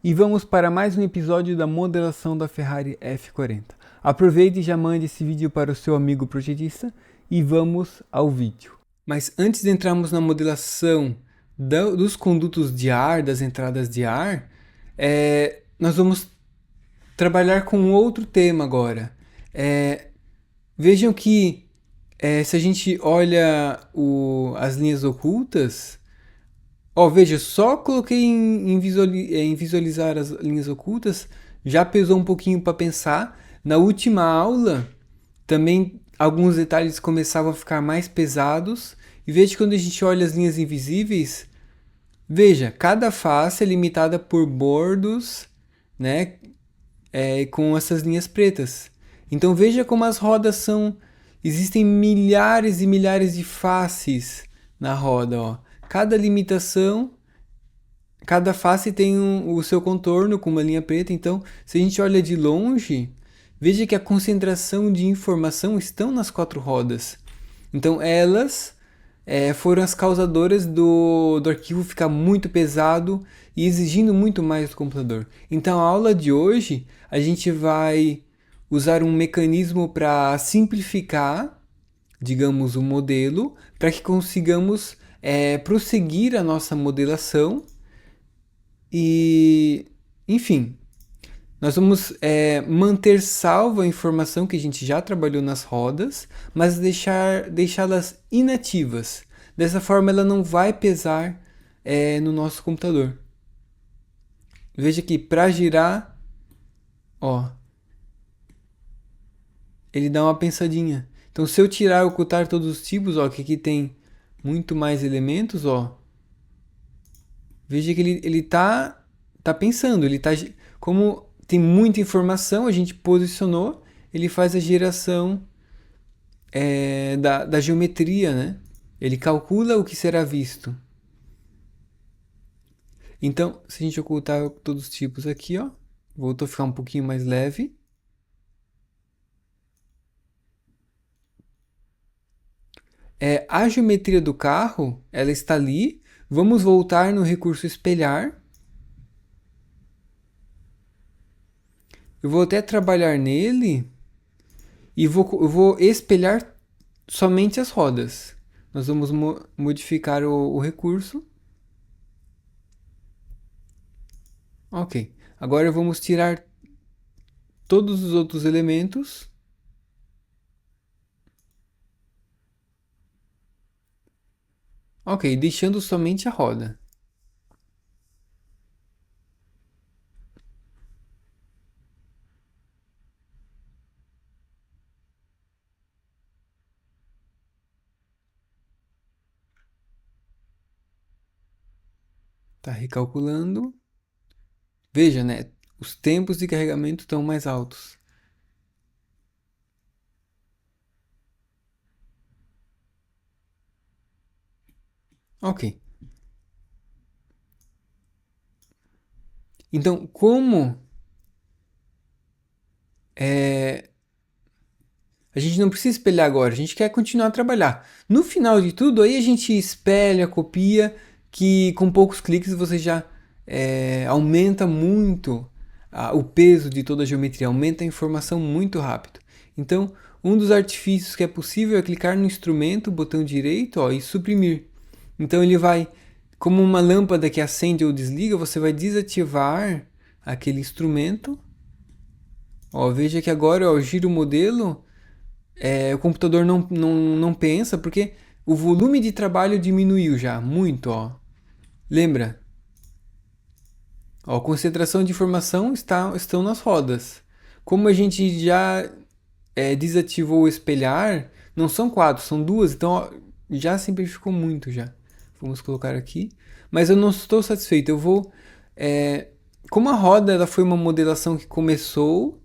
E vamos para mais um episódio da modelação da Ferrari F40. Aproveite e já mande esse vídeo para o seu amigo projetista e vamos ao vídeo. Mas antes de entrarmos na modelação dos condutos de ar, das entradas de ar, nós vamos trabalhar com outro tema agora. Vejam que se a gente olha as linhas ocultas, veja, só coloquei em visualizar as linhas ocultas, já pesou um pouquinho para pensar. Na última aula, também alguns detalhes começavam a ficar mais pesados. E veja que quando a gente olha as linhas invisíveis, veja, cada face é limitada por bordos, né, com essas linhas pretas. Então veja como as rodas são... Existem milhares e milhares de faces na roda, ó. Cada limitação, cada face tem o seu contorno com uma linha preta. Então, se a gente olha de longe, veja que a concentração de informação estão nas quatro rodas. Então, elas foram as causadoras do arquivo ficar muito pesado e exigindo muito mais do computador. Então, a aula de hoje, a gente vai usar um mecanismo para simplificar, digamos, o modelo, para que consigamos prosseguir a nossa modelação e, enfim, nós vamos manter salva a informação que a gente já trabalhou nas rodas, mas deixá-las inativas. Dessa forma, ela não vai pesar no nosso computador. Veja que para girar, ele dá uma pensadinha. Então, se eu tirar e ocultar todos os tipos, que aqui tem muito mais elementos, veja que ele tá pensando, como tem muita informação, a gente posicionou, ele faz a geração da geometria, né? Ele calcula o que será visto. Então, se a gente ocultar todos os tipos aqui, voltou a ficar um pouquinho mais leve. A geometria do carro, ela está ali. Vamos voltar no recurso espelhar. Eu vou até trabalhar nele e eu vou espelhar somente as rodas. Nós vamos modificar o recurso. Ok. Agora vamos tirar todos os outros elementos. Ok, deixando somente a roda. Tá recalculando. Veja, né? Os tempos de carregamento estão mais altos. Ok. Então, como a gente não precisa espelhar agora, a gente quer continuar a trabalhar. No final de tudo, aí a gente espelha, copia, que com poucos cliques você já aumenta muito o peso de toda a geometria, aumenta a informação muito rápido. Então, um dos artifícios que é possível é clicar no instrumento, botão direito, e suprimir. Então ele vai, como uma lâmpada que acende ou desliga, você vai desativar aquele instrumento. Veja que agora eu giro o modelo, o computador não pensa, porque o volume de trabalho diminuiu já, muito, Lembra? Concentração de informação estão nas rodas. Como a gente já desativou o espelhar, não são quatro, são duas, então já simplificou muito já. Vamos colocar aqui. Mas eu não estou satisfeito, eu vou... como a roda ela foi uma modelação que começou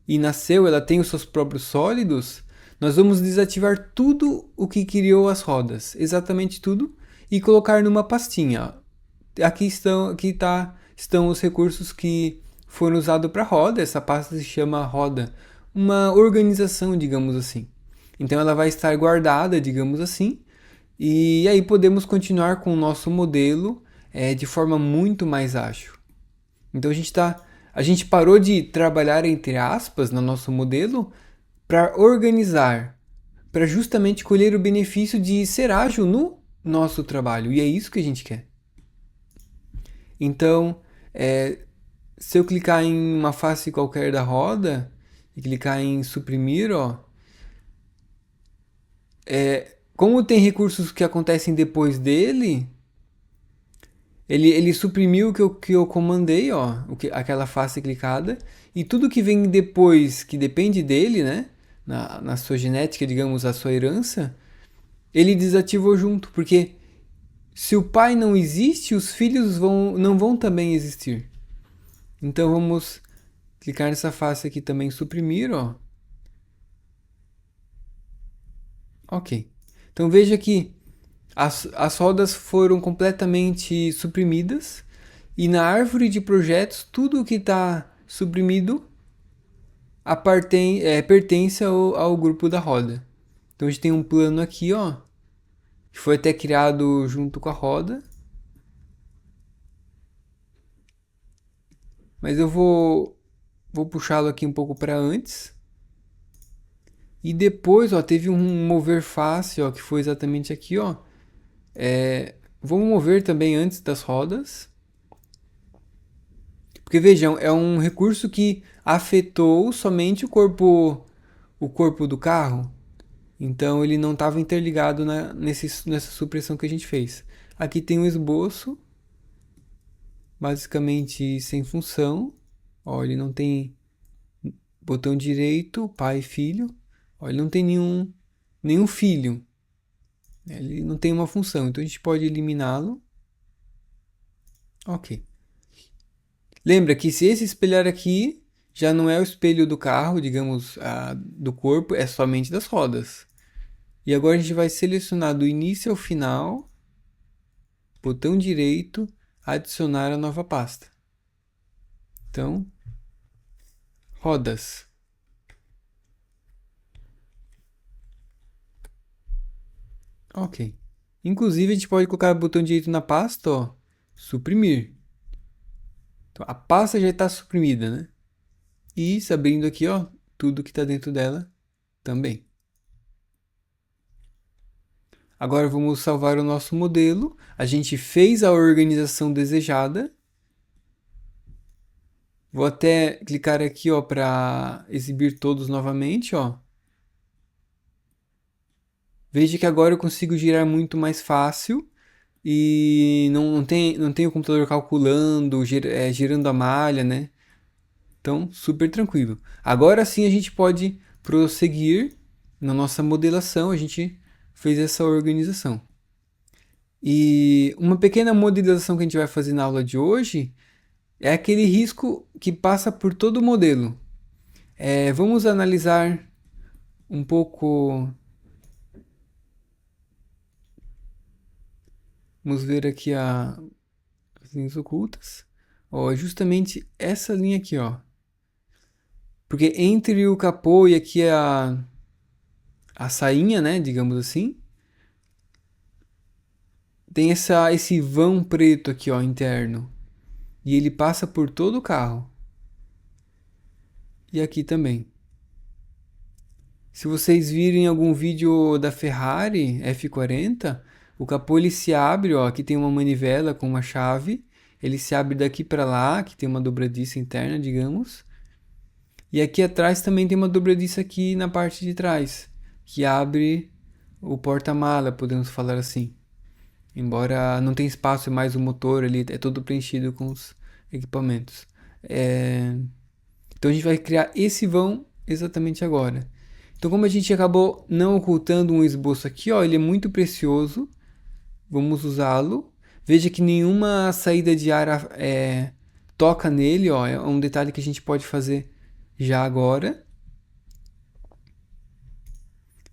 e nasceu, ela tem os seus próprios sólidos, nós vamos desativar tudo o que criou as rodas, exatamente tudo, e colocar numa pastinha. Aqui estão os recursos que foram usados para a roda. Essa pasta se chama roda, uma organização, digamos assim. Então ela vai estar guardada, digamos assim, e aí podemos continuar com o nosso modelo de forma muito mais ágil. Então a gente parou de trabalhar entre aspas no nosso modelo para organizar, para justamente colher o benefício de ser ágil no nosso trabalho. E é isso que a gente quer. Então, se eu clicar em uma face qualquer da roda e clicar em suprimir, ó, como tem recursos que acontecem depois dele, ele suprimiu que eu comandei, ó, aquela face clicada, e tudo que vem depois, que depende dele, né, na sua genética, digamos, a sua herança, ele desativou junto, porque se o pai não existe, os filhos não vão também existir. Então vamos clicar nessa face aqui também, suprimir, ó. Ok. Então veja que as rodas foram completamente suprimidas e na árvore de projetos tudo que está suprimido pertence ao grupo da roda. Então a gente tem um plano aqui, ó, que foi até criado junto com a roda. Mas eu vou puxá-lo aqui um pouco para antes. E depois, ó, teve um mover fácil, ó, que foi exatamente aqui, ó. Vamos mover também antes das rodas. Porque vejam, é um recurso que afetou somente o corpo do carro. Então ele não estava interligado nessa supressão que a gente fez. Aqui tem um esboço, basicamente sem função. Ó, ele não tem botão direito, pai e filho. Ó, ele não tem nenhum filho. Ele não tem uma função, então a gente pode eliminá-lo. Ok. Lembra que se esse espelhar aqui já não é o espelho do carro, digamos, do corpo, é somente das rodas. E agora a gente vai selecionar do início ao final, botão direito, adicionar a nova pasta. Então, rodas. Ok. Inclusive a gente pode colocar o botão direito na pasta, ó, suprimir. Então, a pasta já está suprimida, né? E se abrindo aqui, ó, tudo que está dentro dela também. Agora vamos salvar o nosso modelo. A gente fez a organização desejada. Vou até clicar aqui, ó, para exibir todos novamente, ó. Veja que agora eu consigo girar muito mais fácil e não tem o computador calculando, girando a malha, né? Então, super tranquilo. Agora sim a gente pode prosseguir na nossa modelação. A gente fez essa organização. E uma pequena modelização que a gente vai fazer na aula de hoje é aquele risco que passa por todo o modelo. Vamos analisar um pouco. Vamos ver aqui as linhas ocultas. Ó, justamente essa linha aqui, ó. Porque entre o capô e aqui a sainha, né, digamos assim, tem esse vão preto aqui, ó, interno. E ele passa por todo o carro. E aqui também. Se vocês virem algum vídeo da Ferrari F40, o capô ele se abre, ó, aqui tem uma manivela com uma chave, ele se abre daqui para lá, que tem uma dobradiça interna, digamos. E aqui atrás também tem uma dobradiça aqui na parte de trás, que abre o porta-mala, podemos falar assim. Embora não tenha espaço, é mais o motor ali, é todo preenchido com os equipamentos. Então a gente vai criar esse vão exatamente agora. Então como a gente acabou não ocultando um esboço aqui, ó, ele é muito precioso. Vamos usá-lo. Veja que nenhuma saída de ar toca nele, ó, é um detalhe que a gente pode fazer já agora.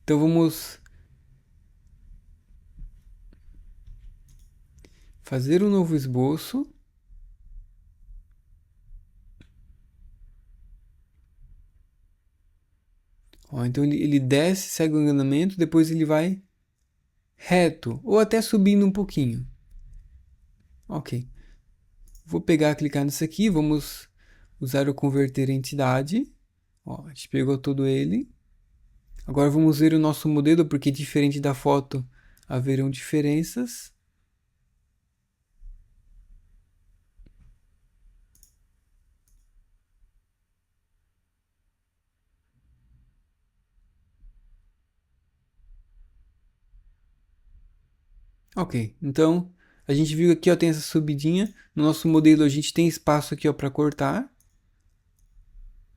Então vamos fazer um novo esboço. Ó, então ele desce, segue o enganamento, depois ele vai reto ou até subindo um pouquinho. Ok. Vou pegar, clicar nisso aqui, vamos usar o converter entidade. Ó, a gente pegou todo ele. Agora vamos ver o nosso modelo, porque diferente da foto haverão diferenças. Ok, então a gente viu aqui, ó, tem essa subidinha. No nosso modelo a gente tem espaço aqui, ó, para cortar.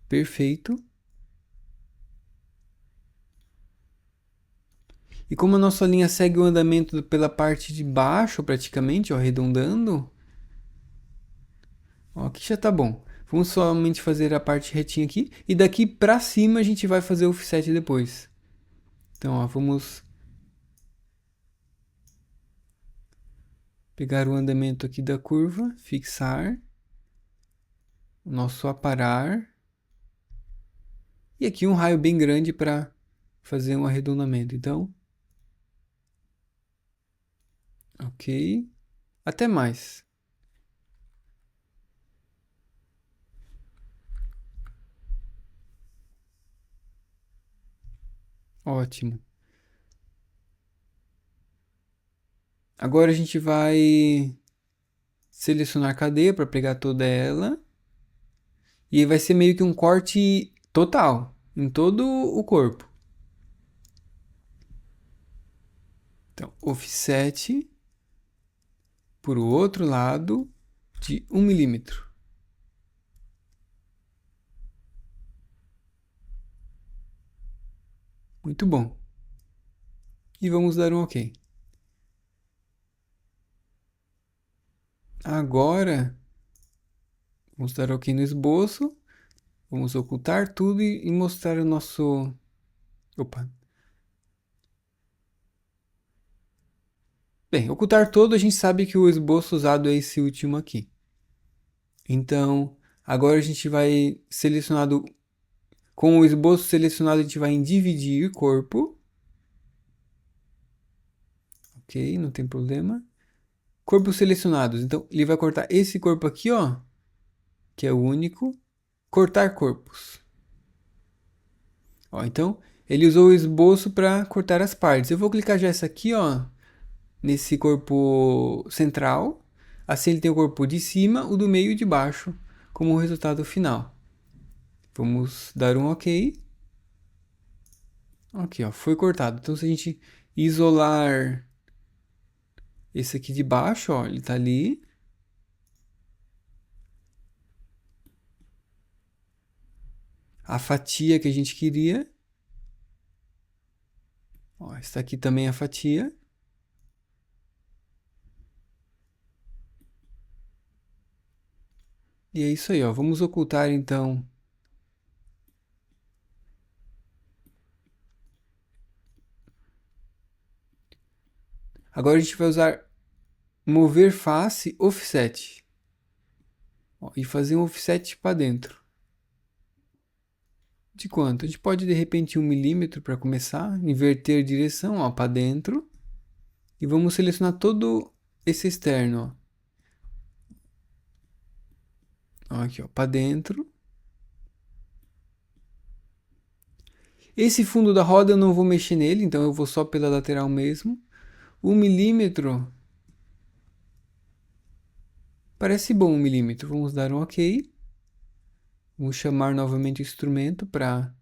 Perfeito. E como a nossa linha segue o andamento pela parte de baixo, praticamente, ó, arredondando, ó, aqui já tá bom. Vamos somente fazer a parte retinha aqui. E daqui para cima a gente vai fazer o offset depois. Então, ó, vamos pegar o andamento aqui da curva, fixar, o nosso aparar. E aqui um raio bem grande para fazer um arredondamento. Então, ok. Até mais. Ótimo. Agora a gente vai selecionar a cadeia para pegar toda ela. E aí vai ser meio que um corte total em todo o corpo. Então, offset por o outro lado de 1 milímetro. Muito bom. E vamos dar um OK. Agora, vamos dar OK no esboço. Vamos ocultar tudo e mostrar o nosso... Opa. Bem, ocultar todo, a gente sabe que o esboço usado é esse último aqui. Então, agora a gente vai selecionado... Com o esboço selecionado, a gente vai em dividir corpo. Ok, não tem problema. Corpos selecionados. Então, ele vai cortar esse corpo aqui, ó, que é o único. Cortar corpos. Ó, então, ele usou o esboço para cortar as partes. Eu vou clicar já essa aqui, ó, nesse corpo central. Assim ele tem o corpo de cima, o do meio e de baixo, como resultado final. Vamos dar um OK. Aqui, ó, foi cortado. Então, se a gente isolar esse aqui de baixo, ó, ele tá ali. A fatia que a gente queria. Ó, está aqui também a fatia. E é isso aí, ó. Vamos ocultar então. Agora a gente vai usar mover face offset. Ó, e fazer um offset para dentro. De quanto? A gente pode de repente 1 milímetro para começar, inverter direção para dentro. E vamos selecionar todo esse externo. Ó, aqui, ó, para dentro. Esse fundo da roda eu não vou mexer nele, então eu vou só pela lateral mesmo. 1 milímetro. Parece bom 1 milímetro. Vamos dar um OK. Vamos chamar novamente o instrumento para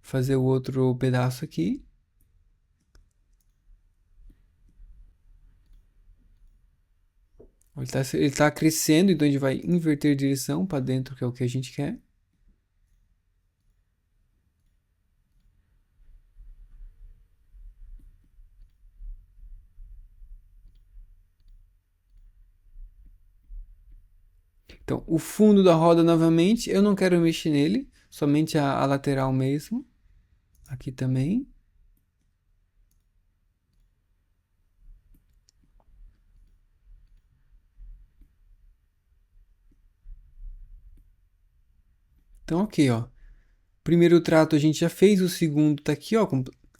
fazer o outro pedaço aqui. Ele tá crescendo, então a gente vai inverter direção para dentro, que é o que a gente quer. Então, o fundo da roda novamente, eu não quero mexer nele, somente a lateral mesmo. Aqui também. Então, ok, ó. Primeiro trato a gente já fez, o segundo tá aqui, ó,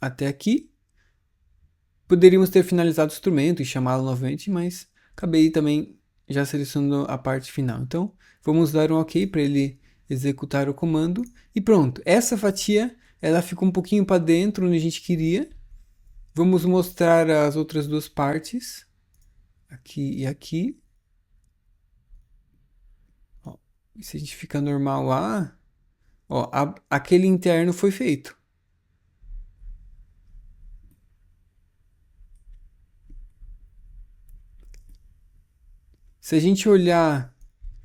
até aqui. Poderíamos ter finalizado o instrumento e chamá-lo novamente, mas acabei também já selecionou a parte final. Então, vamos dar um OK para ele executar o comando e pronto. Essa fatia, ela ficou um pouquinho para dentro onde a gente queria. Vamos mostrar as outras duas partes, aqui e aqui. Ó, se a gente ficar normal lá, ó, aquele interno foi feito. Se a gente olhar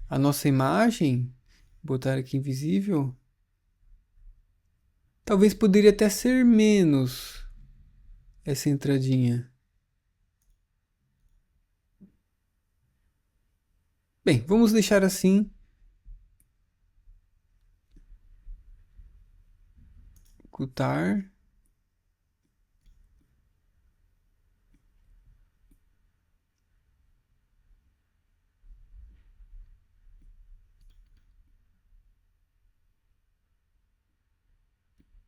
a nossa imagem, botar aqui invisível, talvez poderia até ser menos essa entradinha. Bem, vamos deixar assim. Ocultar.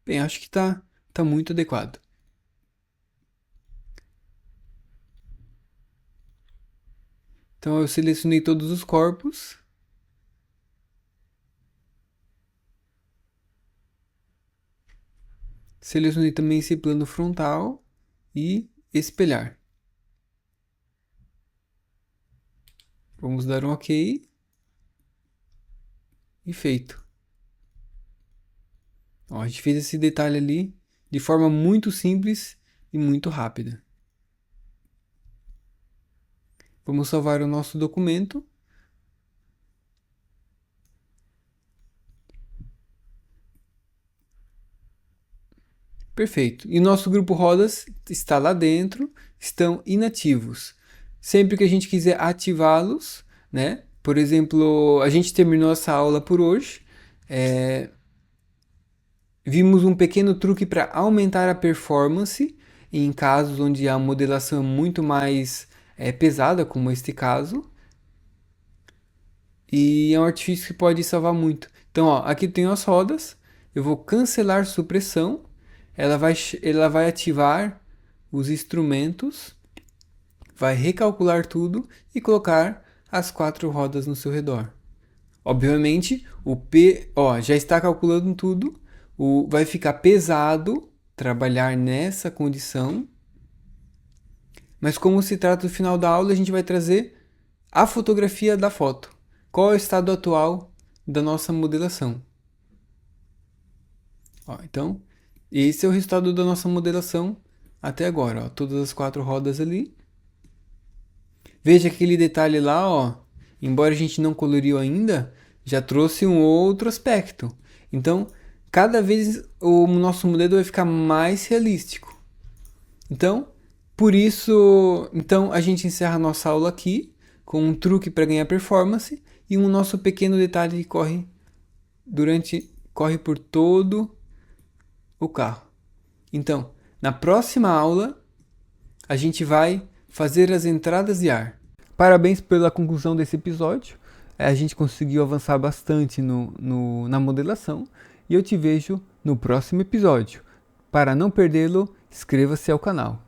Bem, acho que tá muito adequado. Então eu selecionei todos os corpos. Selecionei também esse plano frontal e espelhar. Vamos dar um OK. E feito. Ó, a gente fez esse detalhe ali de forma muito simples e muito rápida. Vamos salvar o nosso documento. Perfeito. E nosso grupo rodas está lá dentro, estão inativos. Sempre que a gente quiser ativá-los, né? Por exemplo, a gente terminou essa aula por hoje. Vimos um pequeno truque para aumentar a performance em casos onde a modelação é muito mais pesada, como este caso. E é um artifício que pode salvar muito. Então, ó, aqui tem as rodas. Eu vou cancelar supressão. Ela vai ativar os instrumentos, vai recalcular tudo e colocar as 4 rodas no seu redor. Obviamente, o P, ó, já está calculando tudo. Vai ficar pesado trabalhar nessa condição. Mas como se trata do final da aula, a gente vai trazer a fotografia da foto. Qual é o estado atual da nossa modelação? Ó, então, esse é o resultado da nossa modelação até agora. Ó, todas as 4 rodas ali. Veja aquele detalhe lá, ó. Embora a gente não coloriu ainda, já trouxe um outro aspecto. Então, cada vez o nosso modelo vai ficar mais realístico. Então, por isso, a gente encerra a nossa aula aqui com um truque para ganhar performance e um nosso pequeno detalhe que corre por todo o carro. Então, na próxima aula, a gente vai fazer as entradas de ar. Parabéns pela conclusão desse episódio. A gente conseguiu avançar bastante na modelação. E eu te vejo no próximo episódio. Para não perdê-lo, inscreva-se ao canal.